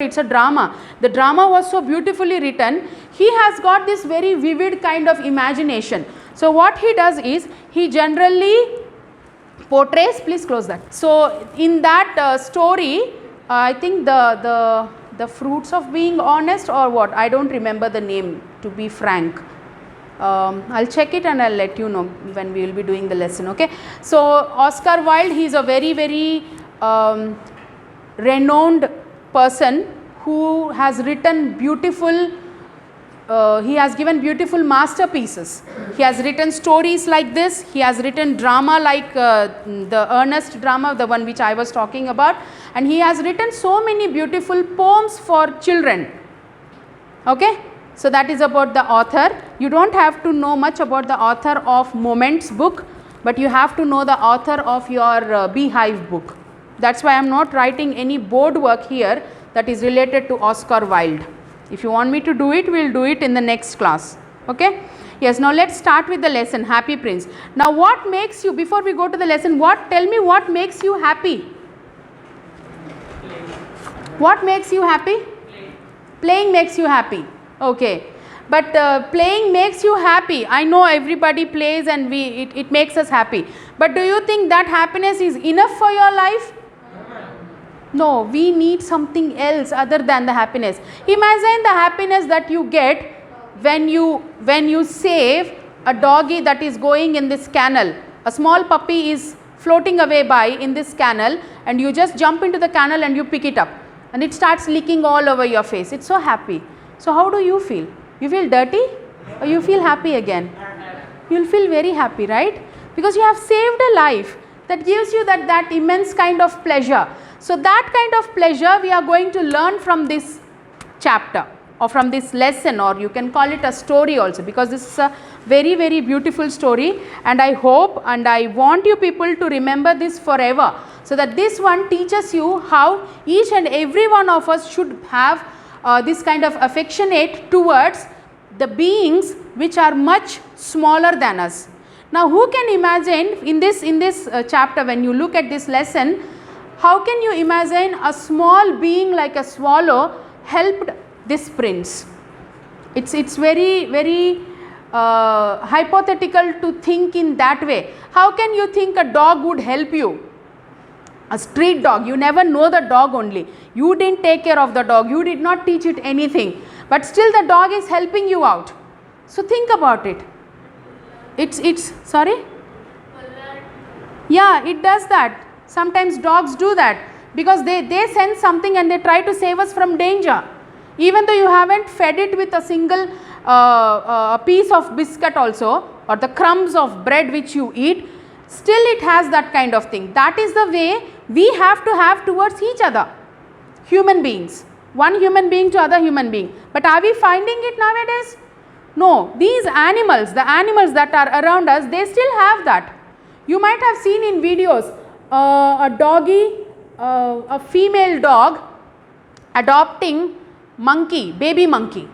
it's a drama. The drama was so beautifully written. He has got this very vivid kind of imagination. So what he does is, he generally portrays, please close that. So in that story, I think the fruits of being honest or what, I don't remember the name, to be frank. I'll check it and I'll let you know when we will be doing the lesson, okay. So Oscar Wilde, he is a very renowned person who has written beautiful, he has given beautiful masterpieces. He has written stories like this, he has written drama like the earnest drama, the one which I was talking about, and he has written so many beautiful poems for children, okay. So that is about the author. You don't have to know much about the author of Moments book, but you have to know the author of your Beehive book. That's why I am not writing any board work here that is related to Oscar Wilde. If you want me to do it, we will do it in the next class, okay. Yes, now let us start with the lesson, Happy Prince. Now what makes you, before we go to the lesson, tell me what makes you happy? What makes you happy? Playing makes you happy, okay. But playing makes you happy. I know everybody plays and it makes us happy. But do you think that happiness is enough for your life? No, we need something else other than the happiness. Imagine the happiness that you get when you save a doggy that is going in this canal. A small puppy is floating away by in this canal, and you just jump into the canal and you pick it up, and it starts licking all over your face. It's so happy. So how do you feel? You feel dirty or you feel happy again? You will feel very happy, right? Because you have saved a life. That gives you that immense kind of pleasure. So that kind of pleasure we are going to learn from this chapter or from this lesson, or you can call it a story also, because this is a very beautiful story, and I hope and I want you people to remember this forever, so that this one teaches you how each and every one of us should have this kind of affectionate towards the beings which are much smaller than us. Now who can imagine in this chapter, when you look at this lesson, how can you imagine a small being like a swallow helped this prince? It's very hypothetical to think in that way. How can you think a dog would help you? A street dog, you never know the dog only. You didn't take care of the dog, you did not teach it anything, but still the dog is helping you out. So think about it. It's sorry? Yeah, it does that. Sometimes dogs do that because they sense something and they try to save us from danger. Even though you haven't fed it with a single piece of biscuit also, or the crumbs of bread which you eat, still it has that kind of thing. That is the way we have to have towards each other, human beings, one human being to other human being. But are we finding it nowadays? No, these animals, the animals that are around us, they still have that. You might have seen in videos a doggy, a female dog adopting monkey, baby monkey.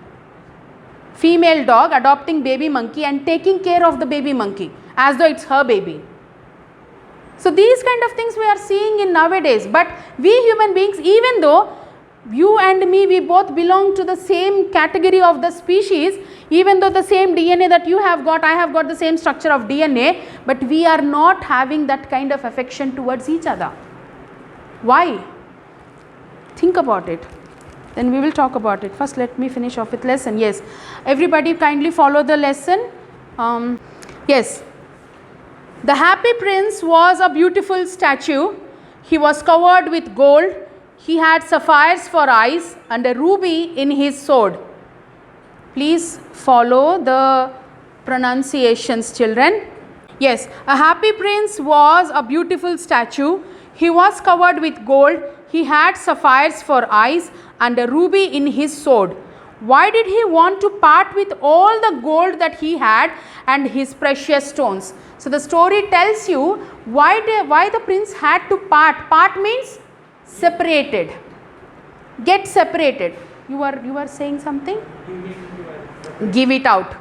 Female dog adopting baby monkey and taking care of the baby monkey as though it's her baby. So these kind of things we are seeing in nowadays. But we human beings, even though you and me, we both belong to the same category of the species, even though the same DNA that you have got, I have got the same structure of DNA, but we are not having that kind of affection towards each other. Why? Think about it. Then we will talk about it. First let me finish off with lesson. Yes, everybody kindly follow the lesson. Yes, the Happy Prince was a beautiful statue. He was covered with gold. He had sapphires for eyes and a ruby in his sword. Please follow the pronunciations, children. Yes, a Happy Prince was a beautiful statue. He was covered with gold. He had sapphires for eyes and a ruby in his sword. Why did he want to part with all the gold that he had and his precious stones? So the story tells you why the prince had to part. Part means separated. Get separated. You are saying something? Give it out.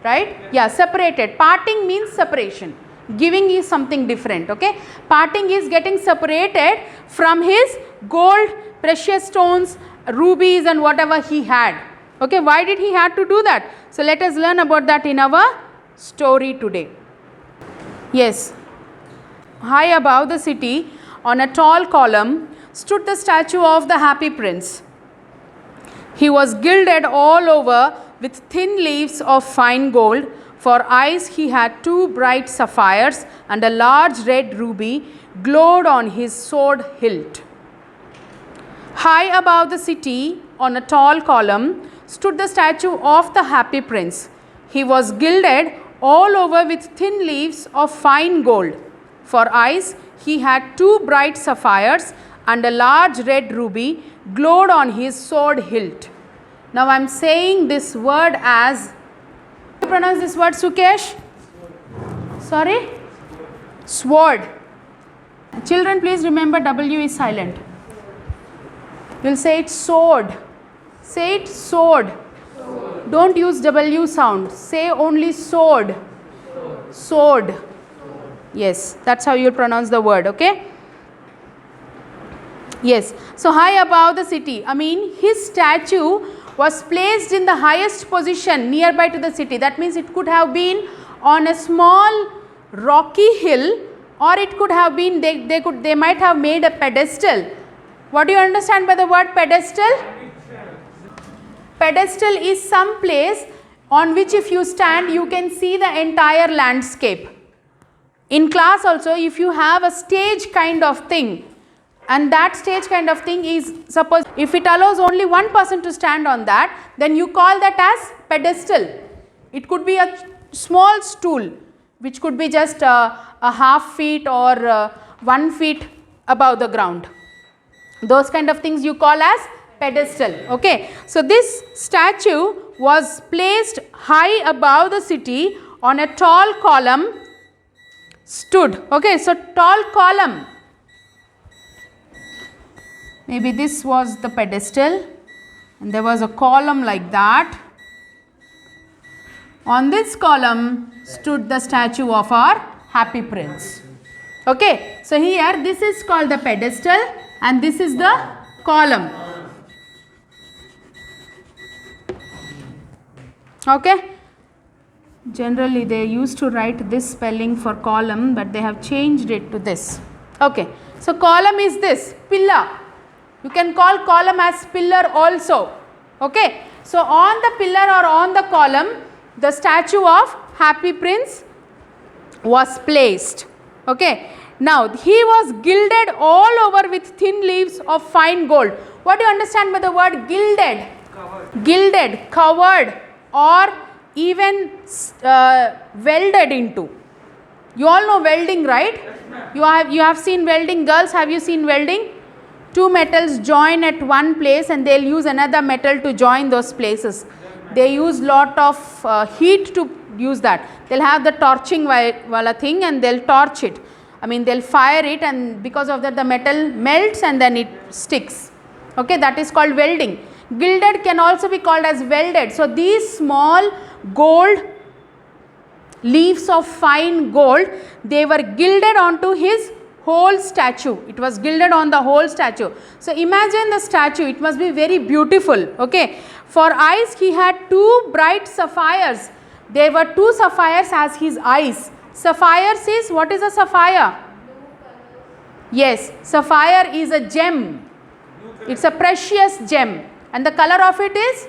Right? Yeah, separated. Parting means separation. Giving is something different, okay. Parting is getting separated from his gold, precious stones rubies and whatever he had. Okay, why did he have to do that? So let us learn about that in our story today. Yes, high above the city on a tall column stood the statue of the happy prince. He was gilded all over with thin leaves of fine gold. For eyes he had 2 bright sapphires, and a large red ruby glowed on his sword hilt. High above the city on a tall column stood the statue of the happy prince. He was gilded all over with thin leaves of fine gold. For eyes he had 2 bright sapphires, and a large red ruby glowed on his sword hilt. Now I am saying this word as, how do you pronounce this word, Sukesh? Sorry? Sword. Children, please remember W is silent. You will say it sword. Say it sword. Don't use W sound. Say only sword. Sword. Yes, that's how you will pronounce the word, okay? Yes, so high above the city, I mean his statue was placed in the highest position nearby to the city. That means it could have been on a small rocky hill, or it could have been, they might have made a pedestal. What do you understand by the word pedestal? Pedestal is some place on which if you stand you can see the entire landscape. In class also, if you have a stage kind of thing, and that stage kind of thing is, suppose if it allows only one person to stand on that, then you call that as pedestal. It could be a small stool which could be just a half feet or 1 feet above the ground. Those kind of things you call as pedestal. Okay. So this statue was placed high above the city on a tall column stood. Okay. So tall column. Maybe this was the pedestal and there was a column like that. On this column stood the statue of our happy prince. Okay. So here this is called the pedestal and this is the column. Okay. Generally they used to write this spelling for column, but they have changed it to this. Okay. So column is this, pillar. You can call column as pillar also. Okay. So on the pillar or on the column, the statue of happy prince was placed. Okay. Now he was gilded all over with thin leaves of fine gold. What do you understand by the word gilded? Covered. Gilded, covered, or even welded into. You all know welding, right? Yes, you have seen welding. Girls, have you seen welding? Two metals join at one place and they will use another metal to join those places. They use lot of heat to use that. They will have the torching wala thing and they will torch it. I mean they will fire it, and because of that the metal melts and then it sticks. Okay, that is called welding. Gilded can also be called as welded. So these small gold leaves of fine gold, they were gilded onto his whole statue. It was gilded on the whole statue. So imagine the statue, it must be very beautiful. Okay. For eyes he had 2 bright sapphires. There were 2 sapphires as his eyes. Sapphires is, what is a sapphire? Yes, sapphire is a gem. It's a precious gem. And the color of it is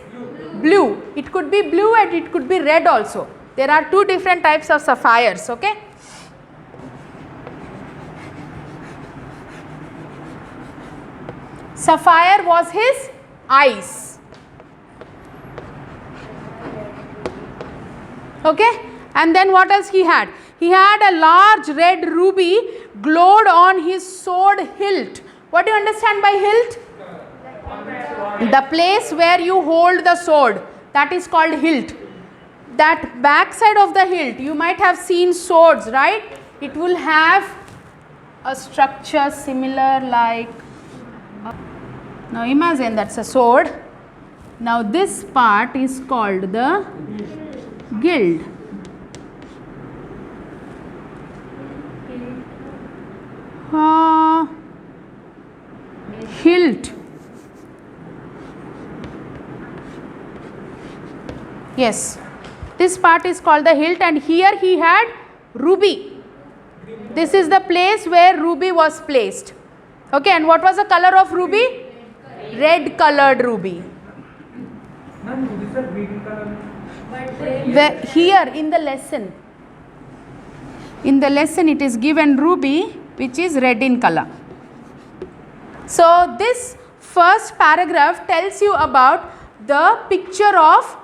blue. It could be blue and it could be red also. There are 2 different types of sapphires. Okay. Sapphire was his eyes. Okay. And then what else he had? He had a large red ruby glowed on his sword hilt. What do you understand by hilt? The place where you hold the sword, that is called hilt. That back side of the hilt, you might have seen swords, right? It will have a structure similar like, now imagine that's a sword. Now this part is called the gild. Hilt. Yes, this part is called the hilt, and here he had ruby. This is the place where ruby was placed. Okay, and what was the color of ruby? Red colored ruby. Here in the lesson it is given ruby, which is red in color. So this first paragraph tells you about the picture of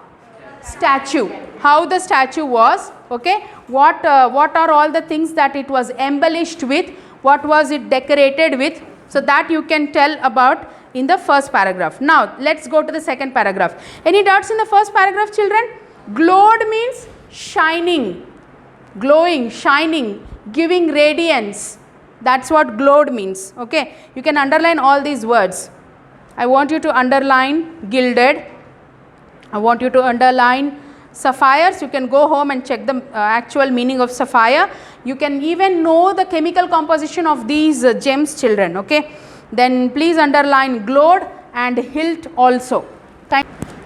statue, how the statue was, okay, what are all the things that it was embellished with, what was it decorated with, so that you can tell about in the first paragraph. Now let's go to the second paragraph. Any doubts in the first paragraph, children? Glowed means shining, glowing, shining, giving radiance. That's what glowed means. Okay, you can underline all these words. I want you to underline gilded. I want you to underline sapphires. You can go home and check the actual meaning of sapphire. You can even know the chemical composition of these gems, children. Okay, then please underline glowed and hilt also.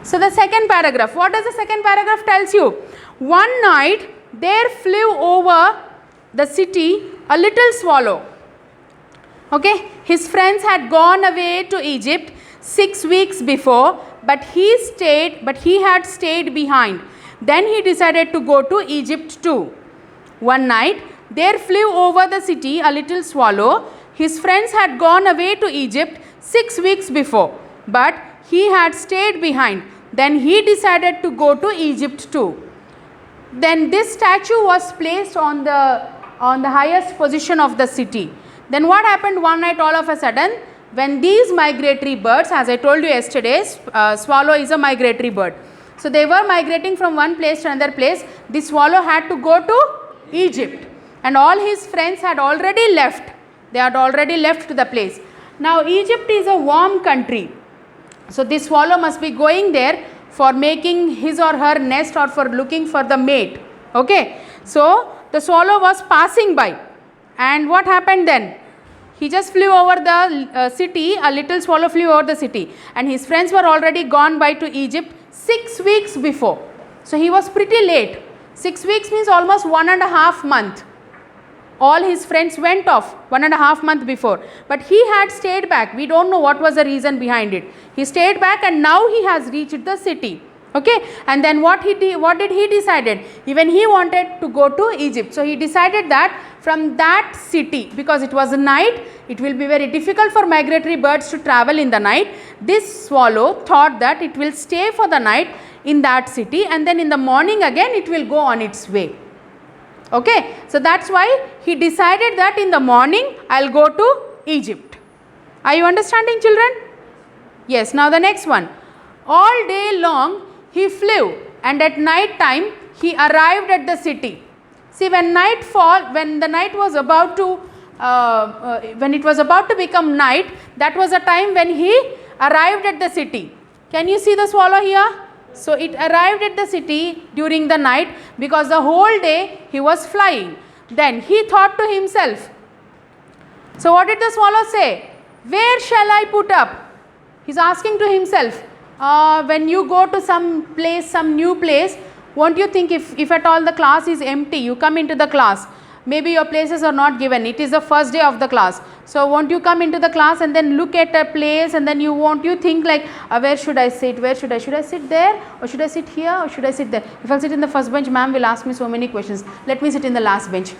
So the second paragraph, what does the second paragraph tells you? One night there flew over the city a little swallow. Okay, his friends had gone away to Egypt 6 weeks before, but he had stayed behind. Then he decided to go to Egypt too. One night there flew over the city a little swallow. His friends had gone away to Egypt 6 weeks before, but he had stayed behind. Then he decided to go to Egypt too. Then this statue was placed on the highest position of the city. Then what happened one night all of a sudden, when these migratory birds, as I told you yesterday, swallow is a migratory bird. So they were migrating from one place to another place. The swallow had to go to Egypt, and all his friends had already left. They had already left the place. Now Egypt is a warm country. So this swallow must be going there for making his or her nest or for looking for the mate. Okay. So the swallow was passing by, and what happened then? He just flew over the city, a little swallow flew over the city, and his friends were already gone by to Egypt 6 weeks before. So he was pretty late. 6 weeks means almost 1.5 months. All his friends went off 1.5 months before, but he had stayed back. We don't know what was the reason behind it. He stayed back, and now he has reached the city. Okay, and then what did he decided? Even he wanted to go to Egypt. So he decided that from that city, because it was a night, it will be very difficult for migratory birds to travel in the night. This swallow thought that it will stay for the night in that city, and then in the morning again it will go on its way. Okay, so that's why he decided that in the morning I'll go to Egypt. Are you understanding, children? Yes. Now the next one. All day long he flew, and at night time he arrived at the city. See, when the night was about to when it was about to become night, that was a time when he arrived at the city. Can you see the swallow here? So it arrived at the city during the night, because the whole day he was flying. Then he thought to himself. So what did the swallow say? Where shall I put up? He's asking to himself. When you go to some place, some new place, won't you think if at all the class is empty, you come into the class, maybe your places are not given, it is the first day of the class. So won't you come into the class and then look at a place, and then won't you think like, where should I sit, should I sit there, or should I sit here, or should I sit there? If I sit in the first bench, ma'am will ask me so many questions, let me sit in the last bench.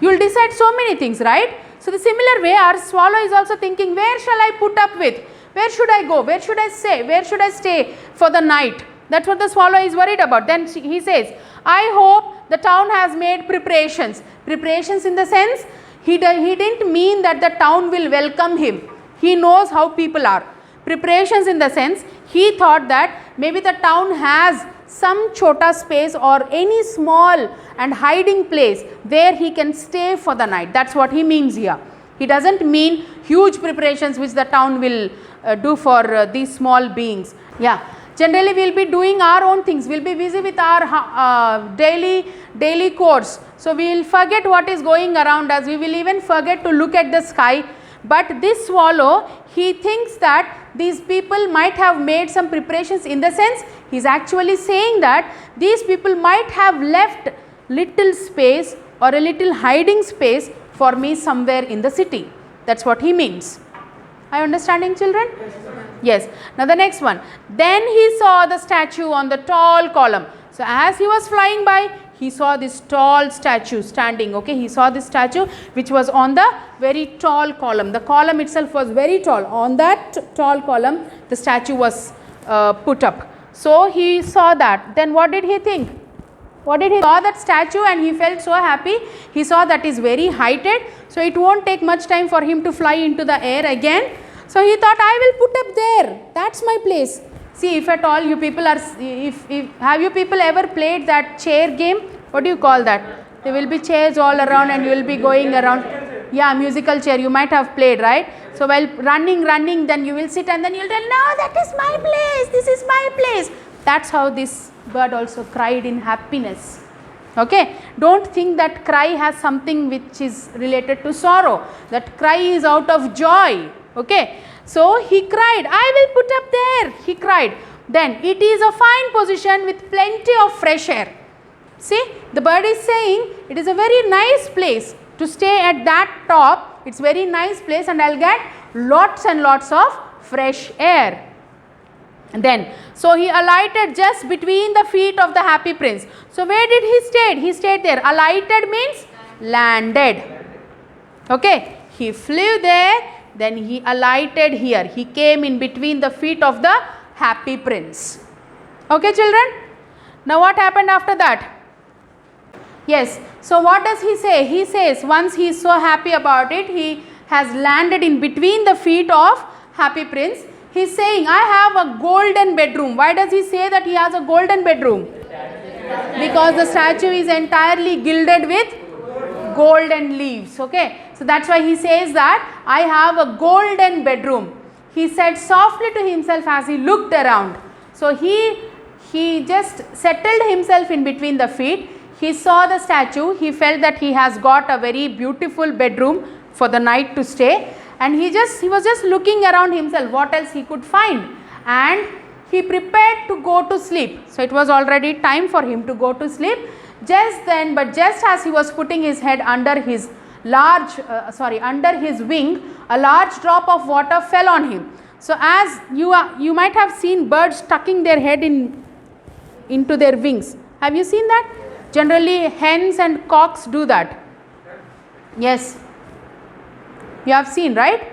You will decide so many things, right? So the similar way our swallow is also thinking, where shall I put up with? Where should I go? Where should I stay? Where should I stay for the night? That's what the swallow is worried about. Then he says, I hope the town has made preparations. Preparations in the sense, he didn't mean that the town will welcome him. He knows how people are. Preparations in the sense, he thought that maybe the town has some chota space or any small and hiding place where he can stay for the night. That's what he means here. He doesn't mean huge preparations which the town will do for these small beings. Yeah, generally we will be doing our own things. We will be busy with our daily course. So we will forget what is going around us. We will even forget to look at the sky. But this swallow, he thinks that these people might have made some preparations, in the sense He is actually saying that these people might have left little space or a little hiding space for me somewhere in the city. That's what he means. Are you understanding, children? Yes. Now the next one. Then he saw the statue on the tall column. So as he was flying by, he saw this tall statue standing. Okay, he saw this statue which was on the very tall column. The column itself was very tall. On that tall column, the statue was put up. So he saw that. Then what did he think? What did he saw that statue and he felt so happy. He saw that is very heighted. So it won't take much time for him to fly into the air again. So he thought, I will put up there. That's my place. See, if at all you people are, if have you people ever played that chair game? What do you call that? There will be chairs all around and you will be going around. Yeah, musical chair. You might have played, right? So while running, then you will sit and then you will tell, no, that is my place. This is my place. That's how this bird also cried in happiness. Okay, don't think that cry has something which is related to sorrow. That cry is out of joy. Okay, so he cried, I will put up there. He cried. Then it is a fine position with plenty of fresh air. See, the bird is saying it is a very nice place to stay at that top. It's very nice place and I'll get lots and lots of fresh air. And then, so he alighted just between the feet of the happy prince. So where did he stay? He stayed there. Alighted means landed. Okay, he flew there, then he alighted here. He came in between the feet of the happy prince. Okay, children? Now what happened after that? Yes, so what does he say? He says once he is so happy about it, he has landed in between the feet of happy prince. He is saying, I have a golden bedroom. Why does he say that he has a golden bedroom? Because the statue is entirely gilded with golden leaves. Okay, so that's why he says that I have a golden bedroom. He said softly to himself as he looked around. So he just settled himself in between the feet. He saw the statue. He felt that he has got a very beautiful bedroom for the night to stay. And he was just looking around himself what else he could find, and he prepared to go to sleep. So it was already time for him to go to sleep. Just then, but just as he was putting his head under his under his wing, a large drop of water fell on him. So as you might have seen birds tucking their head into their wings. Have you seen that? Generally hens and cocks do that. Yes. You have seen, right?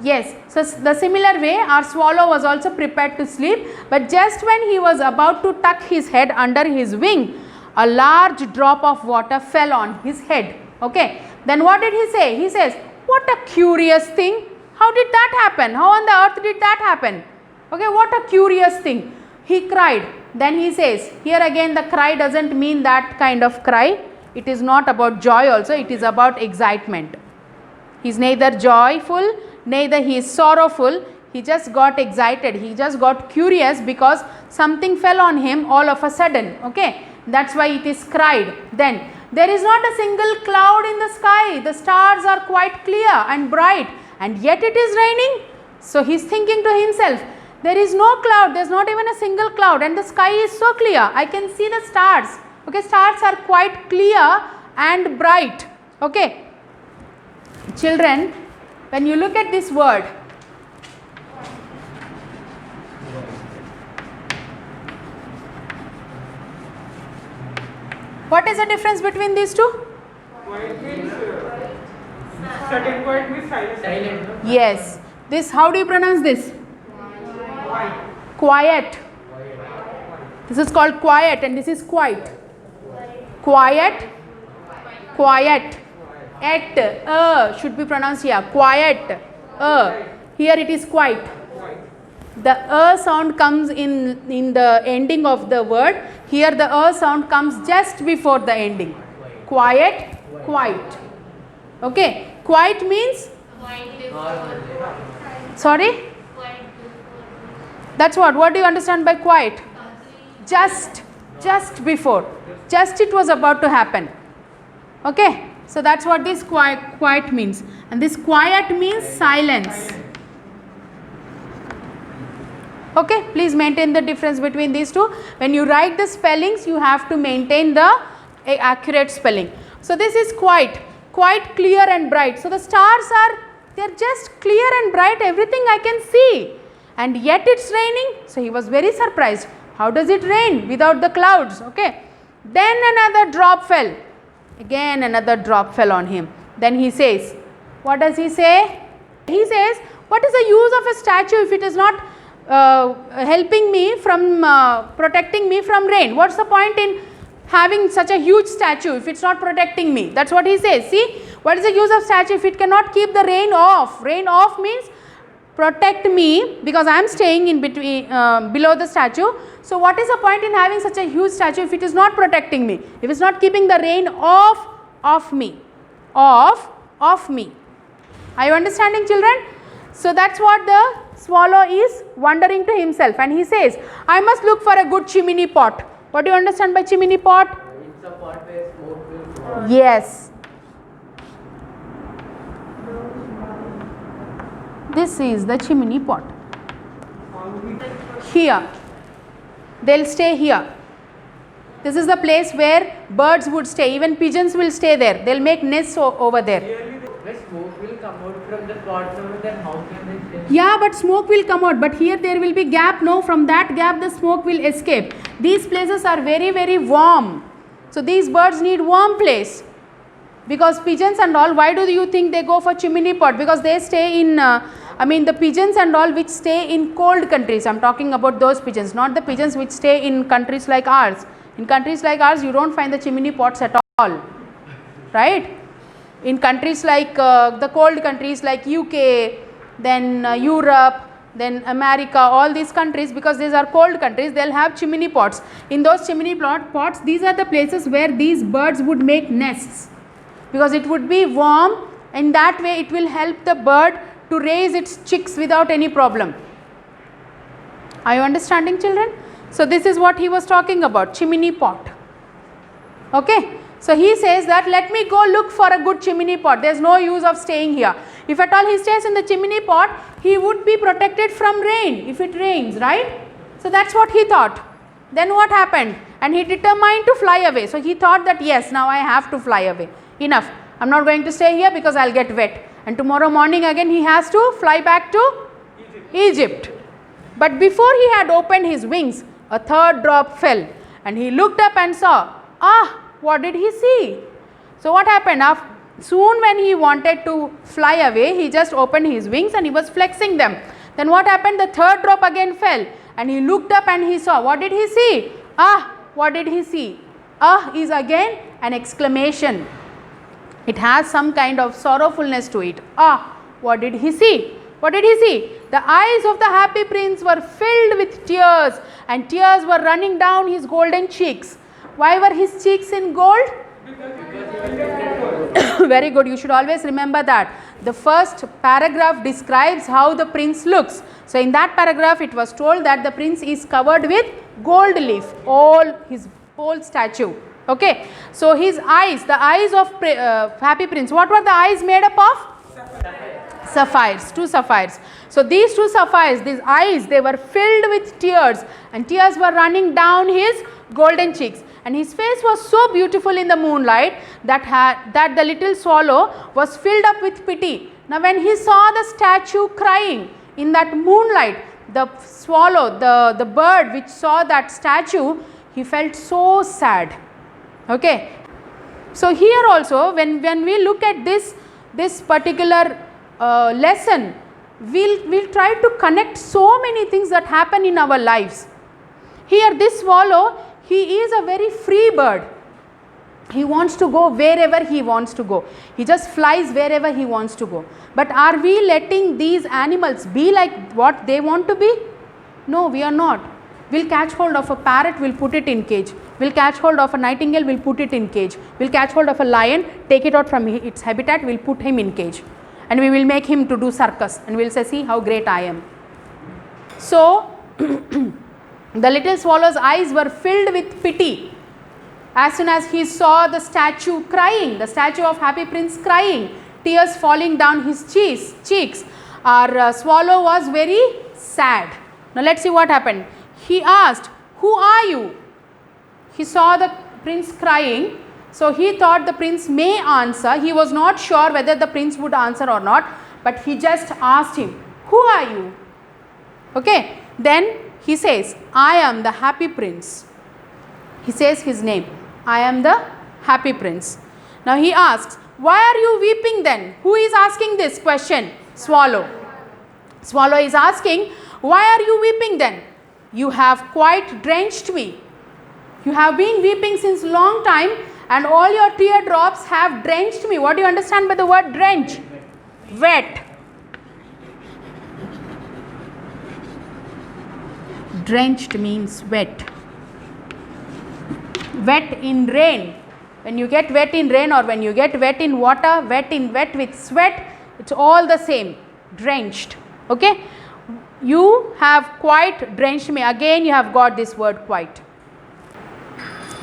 Yes. So the similar way our swallow was also prepared to sleep, but just when he was about to tuck his head under his wing, a large drop of water fell on his head. Okay. Then what did he say? He says, what a curious thing. How did that happen? How on the earth did that happen? Okay, what a curious thing. He cried. Then he says, here again the cry doesn't mean that kind of cry. It is not about joy also, it is about excitement. He is neither joyful, neither he is sorrowful. He just got excited. He just got curious because something fell on him all of a sudden. Okay, that's why it is cried. Then there is not a single cloud in the sky. The stars are quite clear and bright, and yet it is raining. So he is thinking to himself, there is no cloud. There is not even a single cloud, and the sky is so clear. I can see the stars. Okay, stars are quite clear and bright. Okay. Children, when you look at this word, what is the difference between these two? Quiet means second word means silent. Yes. This, how do you pronounce this? Quiet. This is called quiet and this is quiet. Quiet. Quiet. Et, should be pronounced here. Quiet. Here it is quiet. The sound comes in the ending of the word. Here the sound comes just before the ending. Quiet, quiet. Okay. Quiet means? Sorry? That's what? What do you understand by quiet? Just before. Just it was about to happen. Okay. So that's what this quiet means. And this quiet means silence. Okay, please maintain the difference between these two. When you write the spellings, you have to maintain the accurate spelling. So this is quite clear and bright. So the stars are, they are just clear and bright, everything I can see, and yet it's raining. So he was very surprised. How does it rain without the clouds? Okay. Then another drop fell. Again another drop fell on him. Then he says, what does he say? He says, what is the use of a statue if it is not helping me from protecting me from rain? What's the point in having such a huge statue if it's not protecting me? That's what he says. See, what is the use of statue if it cannot keep the rain off? Rain off means protect me, because I am staying in between below the statue. So what is the point in having such a huge statue if it is not protecting me, if it's not keeping the rain off of me, off me? Are you understanding, children? So that's what the swallow is wondering to himself, and he says, I must look for a good chimney pot. What do you understand by chimney pot? It's a pot where smoke will fall. Yes. This is the chimney pot. Here. They'll stay here. This is the place where birds would stay. Even pigeons will stay there. They'll make nests over there. Where smoke will come out from the pot over there, how can they stay? Yeah, but smoke will come out. But here there will be gap. No, from that gap the smoke will escape. These places are very, very warm. So these birds need warm place. Because pigeons and all, why do you think they go for chimney pot? Because they stay in, the pigeons and all which stay in cold countries. I am talking about those pigeons, not the pigeons which stay in countries like ours. In countries like ours, you don't find the chimney pots at all, right? In countries like the cold countries like UK, then Europe, then America, all these countries, because these are cold countries, they'll have chimney pots. In those chimney pots, these are the places where these birds would make nests, because it would be warm, and that way it will help the bird to raise its chicks without any problem. Are you understanding, children? So this is what he was talking about, chimney pot. Okay. So he says that let me go look for a good chimney pot. There is no use of staying here. If at all he stays in the chimney pot, he would be protected from rain if it rains, right? So that's what he thought. Then what happened? And he determined to fly away. So he thought that yes, now I have to fly away. Enough. I am not going to stay here because I will get wet. And tomorrow morning again he has to fly back to Egypt. But before he had opened his wings, a third drop fell. And he looked up and saw, what did he see? So what happened? Soon when he wanted to fly away, he just opened his wings and he was flexing them. Then what happened? The third drop again fell, and he looked up and he saw. What did he see? What did he see? Is again an exclamation. It has some kind of sorrowfulness to it. What did he see? What did he see? The eyes of the happy prince were filled with tears, and tears were running down his golden cheeks. Why were his cheeks in gold? Very good. You should always remember that. The first paragraph describes how the prince looks. So in that paragraph it was told that the prince is covered with gold leaf, his whole statue. Okay. So his eyes, the eyes of happy prince, what were the eyes made up of? Sapphires, 2 sapphires. So these 2 sapphires, these eyes, they were filled with tears, and tears were running down his golden cheeks. And his face was so beautiful in the moonlight that the little swallow was filled up with pity. Now when he saw the statue crying in that moonlight, the swallow, the bird which saw that statue, he felt so sad. Okay. So here also when we look at this particular lesson, we'll try to connect so many things that happen in our lives. Here this swallow, he is a very free bird. He wants to go wherever he wants to go. He just flies wherever he wants to go. But are we letting these animals be like what they want to be? No, we are not. We'll catch hold of a parrot, we'll put it in cage. We'll catch hold of a nightingale, we'll put it in cage. We'll catch hold of a lion, take it out from its habitat, we'll put him in cage. And we will make him to do circus, and we'll say, see how great I am. So the little swallow's eyes were filled with pity as soon as he saw the statue crying, the statue of happy prince crying, tears falling down his cheeks. Our swallow was very sad. Now let's see what happened. He asked, "Who are you?" He saw the prince crying, so he thought the prince may answer. He was not sure whether the prince would answer or not, but he just asked him, "Who are you?" Okay, then he says, "I am the happy prince." He says his name, "I am the happy prince." Now he asks, "Why are you weeping then?" Who is asking this question? Swallow. Swallow is asking, "Why are you weeping then? You have quite drenched me. You have been weeping since long time and all your teardrops have drenched me." What do you understand by the word drench? Wet. Drenched means wet. Wet in rain. When you get wet in rain or when you get wet in water, wet with sweat, it's all the same. Drenched. Okay. You have quite drenched me. Again you have got this word quite.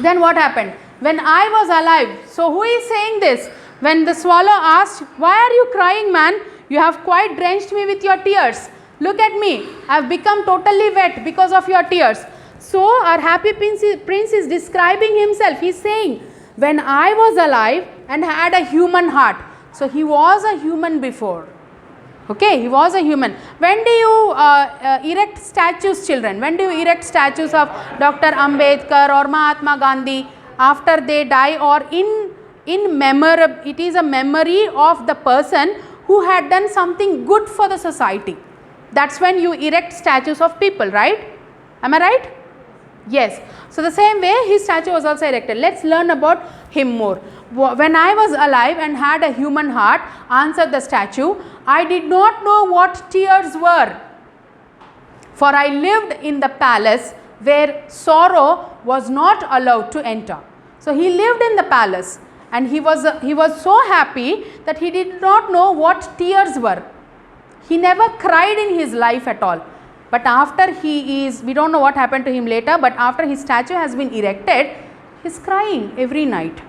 Then what happened? When I was alive. So who is saying this? When the swallow asked, "Why are you crying, man? You have quite drenched me with your tears. Look at me. I have become totally wet because of your tears." So our happy prince is describing himself. He is saying, when I was alive and had a human heart. So he was a human before. Okay, he was a human. When do you erect statues, children? When do you erect statues of Dr. Ambedkar or Mahatma Gandhi after they die, or in memory? It is a memory of the person who had done something good for the society. That's when you erect statues of people, right? Am I right? Yes. So the same way his statue was also erected. Let's learn about him more. When I was alive and had a human heart, answered the statue, I did not know what tears were, for I lived in the palace where sorrow was not allowed to enter. So he lived in the palace and he was so happy that he did not know what tears were. He never cried in his life at all. But after we don't know what happened to him later, but after his statue has been erected, he is crying every night.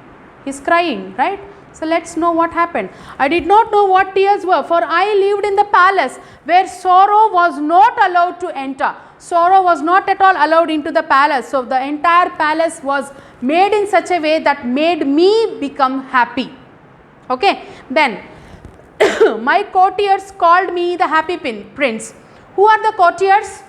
He is crying, right? So let's know what happened. I did not know what tears were, for I lived in the palace where sorrow was not allowed to enter. Sorrow was not at all allowed into the palace. So the entire palace was made in such a way that made me become happy. Okay, then my courtiers called me the happy prince. Who are the courtiers?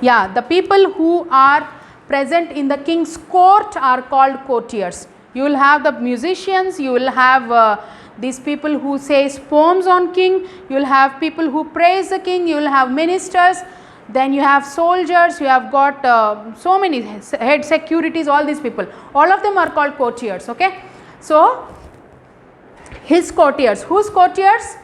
Yeah, the people who are present in the king's court are called courtiers. You will have the musicians, you will have these people who say poems on king, you will have people who praise the king, you will have ministers, then you have soldiers, you have got so many head securities, all these people. All of them are called courtiers, okay. So, his courtiers. Whose courtiers?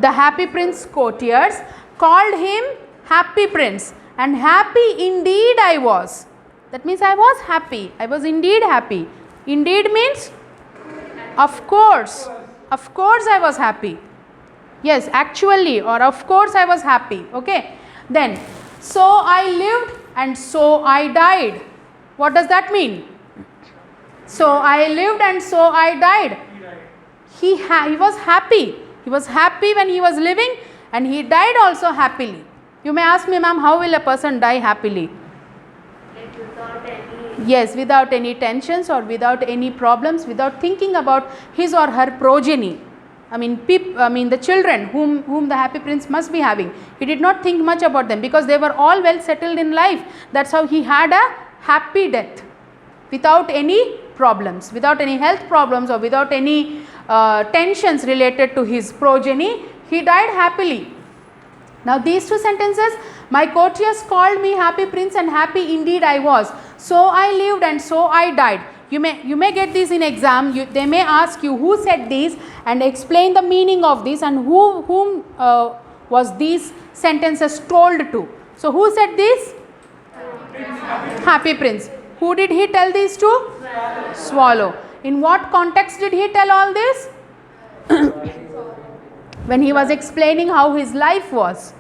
The happy prince courtiers called him happy prince, and happy indeed I was. That means I was happy. I was indeed happy. Indeed means of course. Of course I was happy. Yes, actually, or of course I was happy. Okay. Then, so I lived and so I died. What does that mean? So I lived and so I died. He was happy. He was happy when he was living and he died also happily. You may ask me, ma'am, how will a person die happily? Like without any... Yes, without any tensions or without any problems, without thinking about his or her progeny. I mean the children whom the happy prince must be having. He did not think much about them because they were all well settled in life. That's how he had a happy death without any problems, without any health problems or without any tensions related to his progeny. He died happily. Now these two sentences, my courtiers called me happy prince and happy indeed I was. So I lived and so I died. You may get these in exam. They may ask you who said these and explain the meaning of this and whom was these sentences told to. So who said this? Happy prince. Who did he tell these to? Swallow. In what context did he tell all this? When he was explaining how his life was.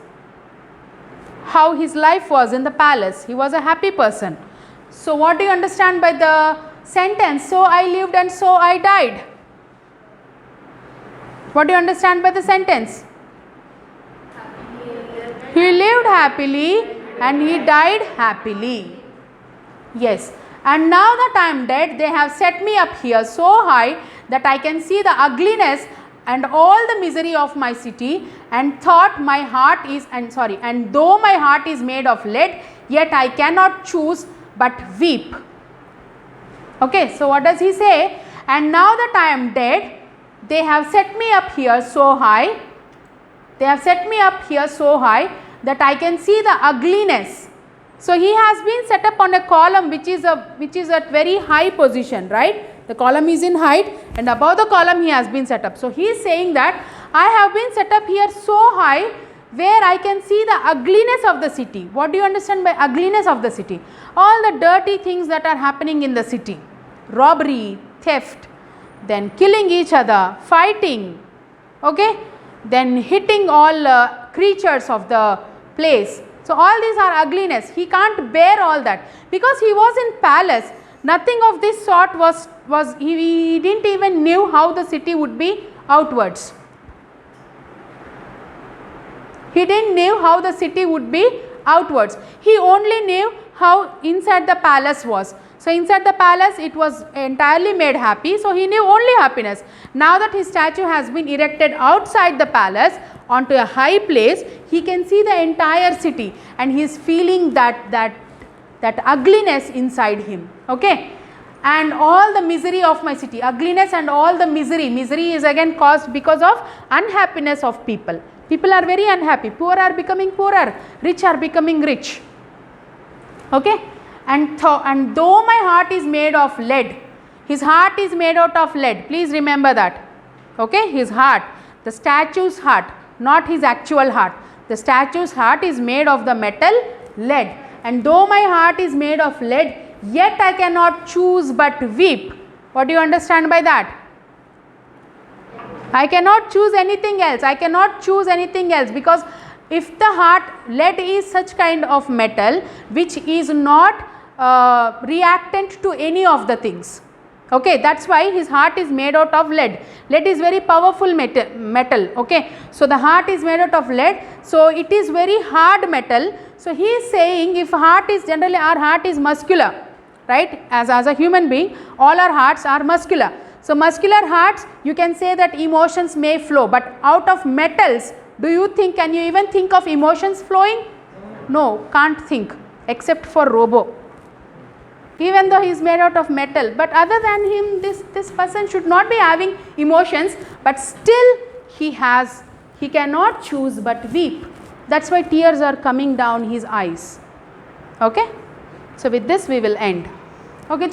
How his life was in the palace. He was a happy person. So what do you understand by the sentence? So I lived and so I died. What do you understand by the sentence? He lived happily and he died happily. Yes. And now that I am dead, they have set me up here so high that I can see the ugliness and all the misery of my city, and thought my heart is, and though my heart is made of lead, yet I cannot choose but weep. Okay, so what does he say? And now that I am dead, they have set me up here so high, that I can see the ugliness. So he has been set up on a column which is at very high position, right? The column is in height, and above the column he has been set up. So he is saying that I have been set up here so high where I can see the ugliness of the city. What do you understand by ugliness of the city? All the dirty things that are happening in the city. Robbery, theft, then killing each other, fighting, okay, then hitting all creatures of the place. So all these are ugliness. He can't bear all that because he was in palace. Nothing of this sort was he didn't even knew how the city would be outwards. He didn't knew how the city would be outwards. He only knew how inside the palace was. So inside the palace it was entirely made happy. So he knew only happiness. Now that his statue has been erected outside the palace onto a high place, he can see the entire city and he is feeling that ugliness inside him. Okay. And all the misery of my city, ugliness and all the misery. Misery is again caused because of unhappiness of people. People are very unhappy. Poor are becoming poorer. Rich are becoming rich. Okay. And though my heart is made of lead, his heart is made out of lead. Please remember that. Okay. His heart, the statue's heart, not his actual heart. The statue's heart is made of the metal lead. And though my heart is made of lead, yet I cannot choose but weep. What do you understand by that? I cannot choose anything else. I cannot choose anything else, because if the heart, lead is such kind of metal which is not reactant to any of the things. Okay, that's why his heart is made out of lead. Lead is very powerful metal. Okay, so the heart is made out of lead, so it is very hard metal. So he is saying, if heart is generally, our heart is muscular, right? As a human being, all our hearts are muscular. So muscular hearts, you can say that emotions may flow, but out of metals, do you think, can you even think of emotions flowing? No, can't think, except for Robo. Even though he is made out of metal, but other than him, this person should not be having emotions, but still he cannot choose but weep. That's why tears are coming down his eyes. Okay. So with this we will end. Okay.